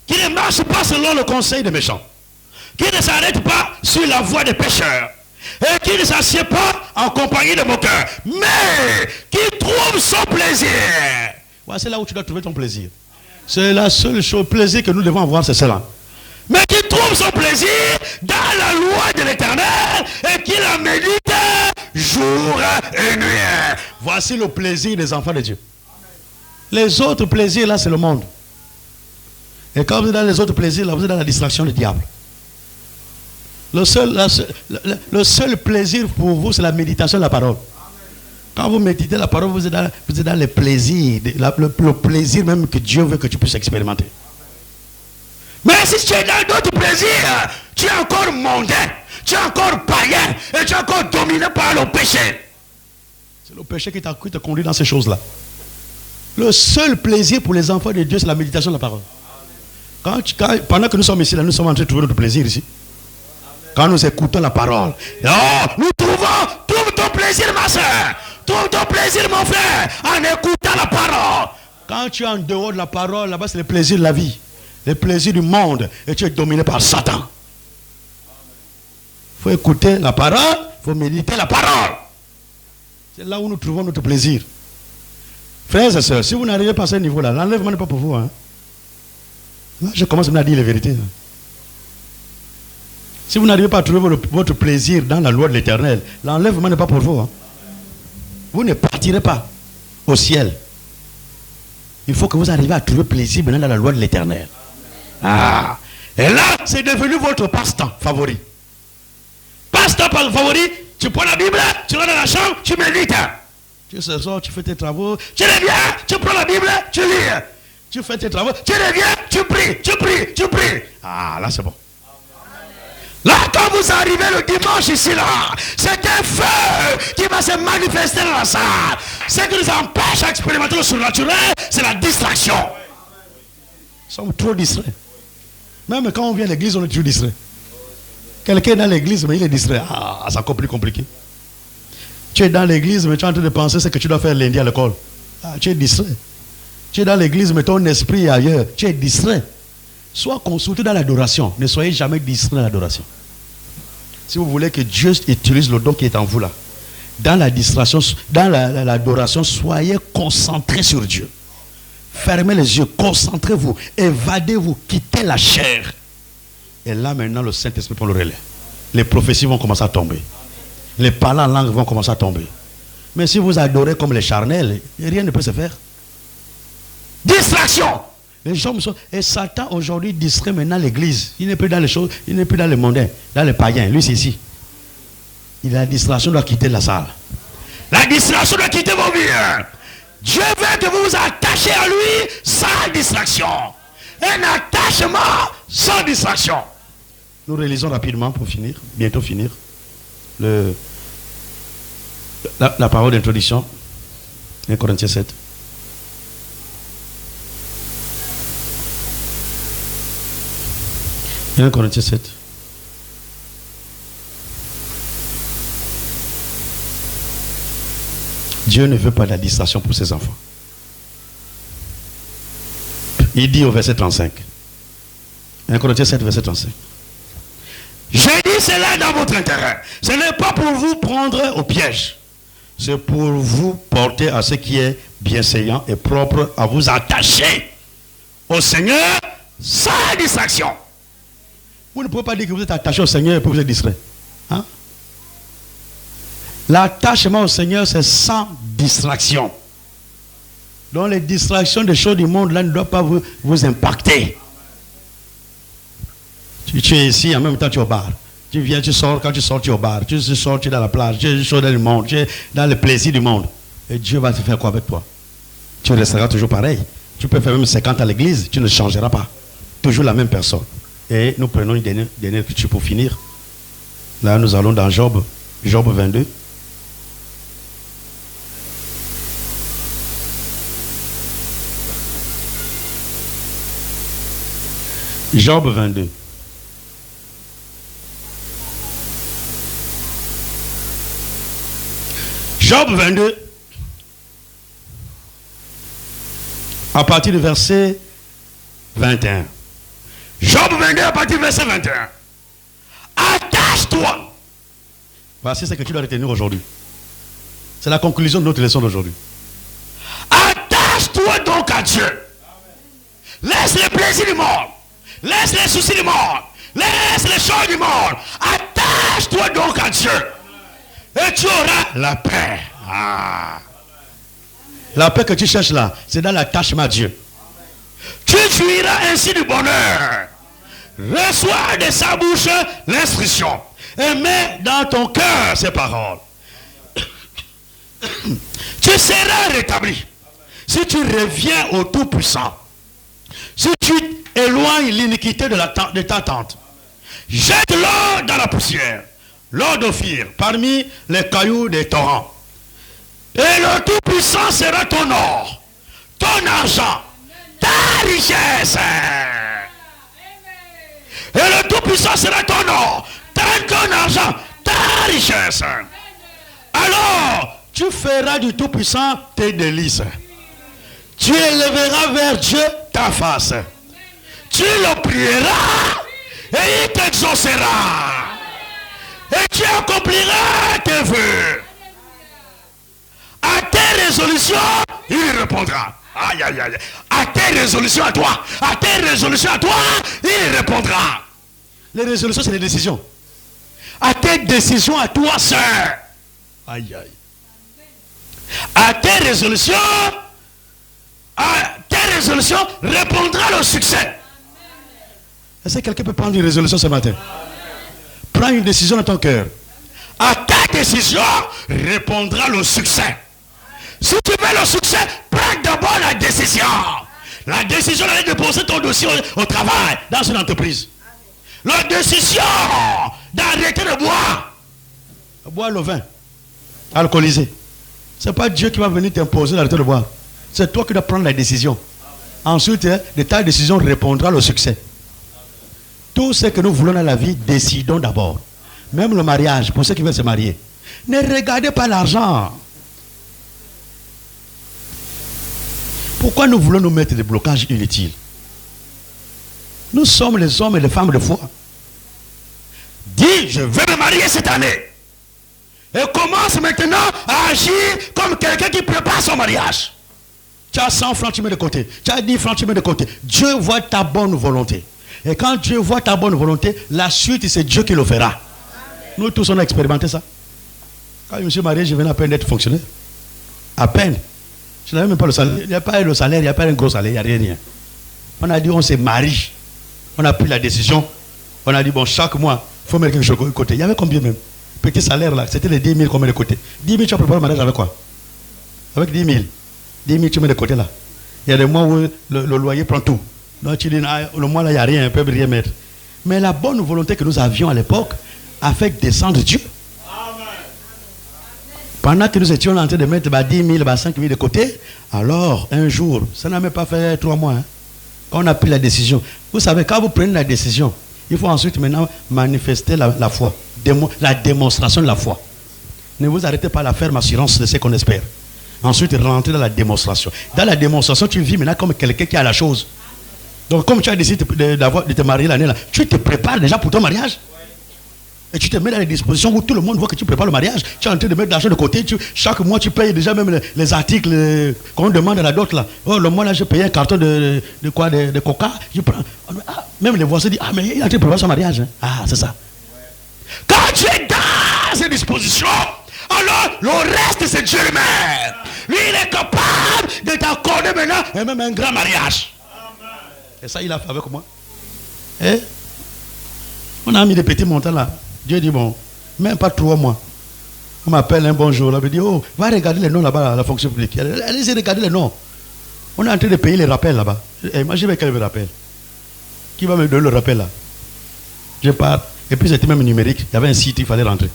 qui ne marche pas selon le conseil des méchants, qui ne s'arrête pas sur la voie des pécheurs, et qui ne s'assied pas en compagnie de moqueurs, mais qui trouve son plaisir. Voilà, c'est là où tu dois trouver ton plaisir. C'est la seule chose, plaisir que nous devons avoir, c'est cela. Mais qui trouve son plaisir dans la loi de l'Éternel et qui la médite jour et nuit. Voici le plaisir des enfants de Dieu. Les autres plaisirs, là, c'est le monde. Et quand vous êtes dans les autres plaisirs, là, vous êtes dans la distraction du diable. Le seul plaisir pour vous, c'est la méditation de la parole. Quand vous méditez la parole, vous êtes dans les plaisirs, le plaisir même que Dieu veut que tu puisses expérimenter. Mais si tu es dans d'autres plaisirs, tu es encore mondain, tu es encore païen, et tu es encore dominé par le péché. C'est le péché qui te conduit dans ces choses-là. Le seul plaisir pour les enfants de Dieu, c'est la méditation de la parole. Pendant que nous sommes ici, là, nous sommes en train de trouver notre plaisir ici. Quand nous écoutons la parole, nous trouve ton plaisir, ma soeur, trouve ton plaisir, mon frère, en écoutant la parole. Quand tu es en dehors de la parole, là-bas, c'est le plaisir de la vie. Les plaisirs du monde, et tu es dominé par Satan. Il faut écouter la parole, il faut méditer la parole. C'est là où nous trouvons notre plaisir. Frères et sœurs, si vous n'arrivez pas à ce niveau-là, l'enlèvement n'est pas pour vous. Hein. Là, je commence à dire les vérités. Hein. Si vous n'arrivez pas à trouver votre plaisir dans la loi de l'Éternel, l'enlèvement n'est pas pour vous. Hein. Vous ne partirez pas au ciel. Il faut que vous arriviez à trouver plaisir maintenant dans la loi de l'Éternel. Et là, c'est devenu votre passe-temps favori. Passe-temps favori, tu prends la Bible, tu vas dans la chambre, tu médites. Tu sors, tu fais tes travaux, tu reviens, tu prends la Bible, tu lis. Tu fais tes travaux, tu reviens, tu pries. Là c'est bon. Là, quand vous arrivez le dimanche ici, là, c'est un feu qui va se manifester dans la salle. Ce qui nous empêche d'expérimenter le surnaturel, c'est la distraction. Nous sommes trop distraits. Même quand on vient à l'église, on est toujours distrait. Quelqu'un est dans l'église, mais il est distrait. Ah, c'est encore plus compliqué. Tu es dans l'église, mais tu es en train de penser ce que tu dois faire lundi à l'école. Ah, tu es distrait. Tu es dans l'église, mais ton esprit est ailleurs. Tu es distrait. Sois consulté dans l'adoration. Ne soyez jamais distrait dans l'adoration. Si vous voulez que Dieu utilise le don qui est en vous là, dans la distraction, dans l'adoration, soyez concentrés sur Dieu. Fermez les yeux, concentrez-vous, évadez-vous, quittez la chair. Et là maintenant, le Saint-Esprit prend le relais. Les prophéties vont commencer à tomber. Les parlants en langue vont commencer à tomber. Mais si vous adorez comme les charnels, rien ne peut se faire. Distraction. Les gens sont... Et Satan aujourd'hui distrait maintenant l'église. Il n'est plus dans les choses, il n'est plus dans les mondains, dans les païens. Lui c'est ici. La distraction doit quitter la salle. La distraction doit quitter vos vies. Dieu veut que vous vous attachiez à lui sans distraction. Un attachement sans distraction. Nous réalisons rapidement pour finir, bientôt finir, la parole d'introduction. 1 Corinthiens 7. « 1 Corinthiens 7. Dieu ne veut pas de la distraction pour ses enfants. Il dit au verset 35. 1 Corinthiens 7, verset 35. J'ai dit cela dans votre intérêt. Ce n'est pas pour vous prendre au piège. C'est pour vous porter à ce qui est bienséant et propre, à vous attacher au Seigneur sans distraction. Vous ne pouvez pas dire que vous êtes attaché au Seigneur et que vous êtes distrait. Hein? L'attachement au Seigneur, c'est sans distraction. Donc les distractions des choses du monde là ne doivent pas vous impacter. Tu es ici, en même temps tu es au bar. Tu viens, tu sors, quand tu sors, tu es au bar. Tu sors, tu es dans la plage, tu es dans le monde, tu es dans le plaisir du monde. Et Dieu va te faire quoi avec toi? Tu resteras toujours pareil. Tu peux faire même 50 à l'église, tu ne changeras pas. Toujours la même personne. Et nous prenons une dernière écriture pour finir. Là, nous allons dans Job 22. Job 22. Job 22. À partir du verset 21. Job 22 à partir du verset 21. Attache-toi. Voici ce que tu dois retenir aujourd'hui. C'est la conclusion de notre leçon d'aujourd'hui. Attache-toi donc à Dieu. Laisse les plaisirs du monde. Laisse les soucis du monde. Laisse les choses du monde. Attache-toi donc à Dieu. Et tu auras la paix. Ah. La paix que tu cherches là, c'est dans l'attachement à Dieu. Tu jouiras ainsi du bonheur. Reçois de sa bouche l'instruction. Et mets dans ton cœur ces paroles. Tu seras rétabli. Si tu reviens au Tout-Puissant. Si tu éloignes l'iniquité de ta tente. Jette-le dans la poussière. L'or d'Ophir, parmi les cailloux des torrents. Et le Tout-Puissant sera ton or, ton argent, ta richesse. Et le Tout-Puissant sera ton or, ton argent, ta richesse. Alors, tu feras du Tout-Puissant tes délices. Tu élèveras vers Dieu ta face. Tu le prieras et il t'exaucera. Et tu accompliras tes vœux. À tes résolutions, il répondra. Aïe, aïe, aïe. À tes résolutions à toi. À tes résolutions à toi, il répondra. Les résolutions, c'est les décisions. À tes décisions à toi seul. Aïe, aïe. À tes résolutions répondra le succès. Est-ce que quelqu'un peut prendre une résolution ce matin? Prends une décision dans ton cœur. À ta décision répondra le succès. Si tu veux le succès, prends d'abord la décision. La décision d'aller déposer ton dossier au travail, dans une entreprise. La décision d'arrêter de boire le vin alcoolisé. Ce n'est pas Dieu qui va venir t'imposer d'arrêter de boire. C'est toi qui dois prendre la décision. Ensuite, de ta décision répondra au succès. Tout ce que nous voulons dans la vie, décidons d'abord. Même le mariage, pour ceux qui veulent se marier. Ne regardez pas l'argent. Pourquoi nous voulons nous mettre des blocages inutiles? Nous sommes les hommes et les femmes de foi. Dis, je veux me marier cette année. Et commence maintenant à agir comme quelqu'un qui prépare son mariage. Tu as 100 francs, tu mets de côté. Tu as 10 francs, tu mets de côté. Dieu voit ta bonne volonté. Et quand Dieu voit ta bonne volonté, la suite, c'est Dieu qui le fera. Amen. Nous tous, on a expérimenté ça. Quand je me suis marié, je venais à peine d'être fonctionnaire. À peine. Je n'avais même pas le salaire. Il n'y a pas le salaire, il n'y a pas un gros salaire, il n'y a rien. On a dit, on s'est marié. On a pris la décision. On a dit, bon, chaque mois, il faut mettre quelque chose de côté. Il y avait combien même? Petit salaire là, c'était les 10 000 qu'on met de côté. 10 000, tu as préparé le mariage avec quoi? Avec 10 000. 10 000, tu mets de côté là. Il y a des mois où le loyer prend tout. Donc tu dis, ah, le mois là, il n'y a rien, on ne peut rien mettre. Mais la bonne volonté que nous avions à l'époque a fait descendre Dieu. Amen. Pendant que nous étions en train de mettre 10 000, 5 000 de côté, alors un jour, ça n'a même pas fait 3 mois, hein, quand on a pris la décision. Vous savez, quand vous prenez la décision, il faut ensuite maintenant manifester la foi, la démonstration de la foi. Ne vous arrêtez pas à la ferme assurance de ce qu'on espère. Ensuite, rentrer dans la démonstration. Dans la démonstration, tu vis maintenant comme quelqu'un qui a la chose. Donc, comme tu as décidé de te marier l'année là, tu te prépares déjà pour ton mariage. Et tu te mets dans les dispositions où tout le monde voit que tu prépares le mariage. Tu es en train de mettre de l'argent de côté. Chaque mois, tu payes déjà même les articles qu'on demande à la dot là. Oh, le mois là, je paye un carton de coca. Je prends, même les voisins disent, ah, mais il a en train de préparer son mariage. Hein. Ah, c'est ça. Quand tu es dans ces dispositions, alors le reste, c'est Dieu lui-même. Lui, il est capable de t'accorder maintenant et même un grand mariage. Et ça, il a fait avec moi. Et on a mis des petits montants là. Dieu dit, bon, même pas 3 mois. On m'appelle un bonjour. Là, on me dit, oh, va regarder les noms là-bas à la fonction publique. Allez-y, regardez les noms. On est en train de payer les rappels là-bas. Et moi, je vais quel rappel? Qui va me donner le rappel là? Je pars. Et puis, c'était même numérique. Il y avait un site, il fallait rentrer.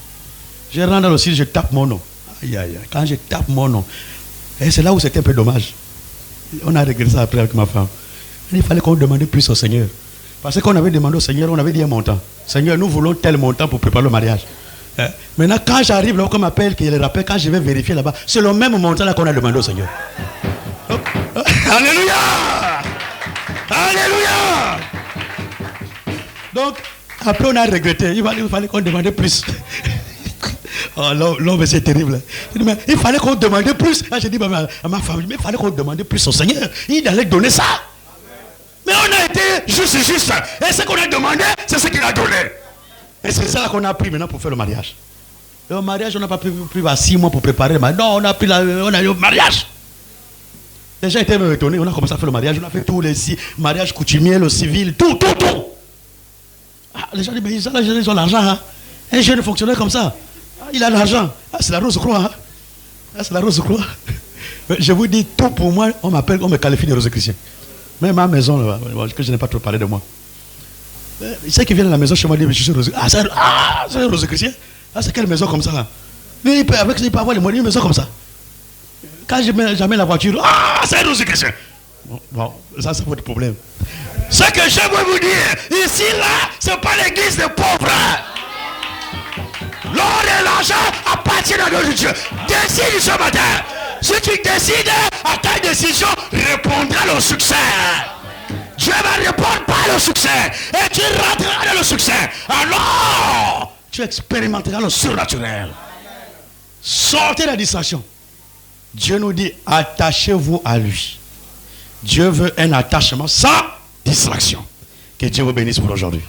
Je rentre dans le site, je tape mon nom. Aïe, aïe, aïe. Quand je tape mon nom, et c'est là où c'était un peu dommage. On a regretté ça après avec ma femme. Il fallait qu'on demande plus au Seigneur. Parce qu'on avait demandé au Seigneur, on avait dit un montant. Seigneur, nous voulons tel montant pour préparer le mariage. Maintenant, quand j'arrive là, qu'on m'appelle, qu'il y a les rappels, quand je vais vérifier là-bas, c'est le même montant là qu'on a demandé au Seigneur. Alléluia! Alléluia! Donc, après on a regretté. Il fallait qu'on demande plus. Oh, l'homme, c'est terrible. Il fallait qu'on demande plus. Là, j'ai dit à ma famille, mais il fallait qu'on demande plus au Seigneur. Il allait donner ça. Mais on a été juste. Et ce qu'on a demandé, c'est ce qu'il a donné. Et c'est ça qu'on a pris maintenant pour faire le mariage. Le mariage, on n'a pas pris 6 mois pour préparer le mariage. Non, on a eu le mariage. Les gens étaient même étonnés. On a commencé à faire le mariage. On a fait tous les mariages coutumiers, le civil, tout. Ah, les gens disent, mais ils ont l'argent. Hein. Un jeune fonctionnaire comme ça, il a l'argent. Ah, c'est la Rose-Croix. Hein. Ah, c'est la Rose-Croix. Je vous dis, tout pour moi, on me qualifie de Rose-Chrétien. Même ma maison, là, que je n'ai pas trop parlé de moi. Ceux qui viennent à la maison chez moi disent, je suis Rose. Ah, c'est Rose-Chrétien. Ah, c'est quelle maison comme ça là? Mais il peut avoir les moyens d'une maison comme ça. Quand j'amène la voiture, ah, c'est Rose-Chrétien. Bon, ça, c'est votre problème. Ce que je veux vous dire, ici, là, c'est pas l'église des pauvres. L'or et l'argent appartiennent à notre Dieu. Décide ce matin. Si tu décides, à ta décision répondra le succès. Dieu va répondre par le succès. Et tu rentreras dans le succès. Alors, tu expérimenteras le surnaturel. Sortez la distraction. Dieu nous dit, attachez-vous à lui. Dieu veut un attachement sans distraction. Que Dieu vous bénisse pour aujourd'hui.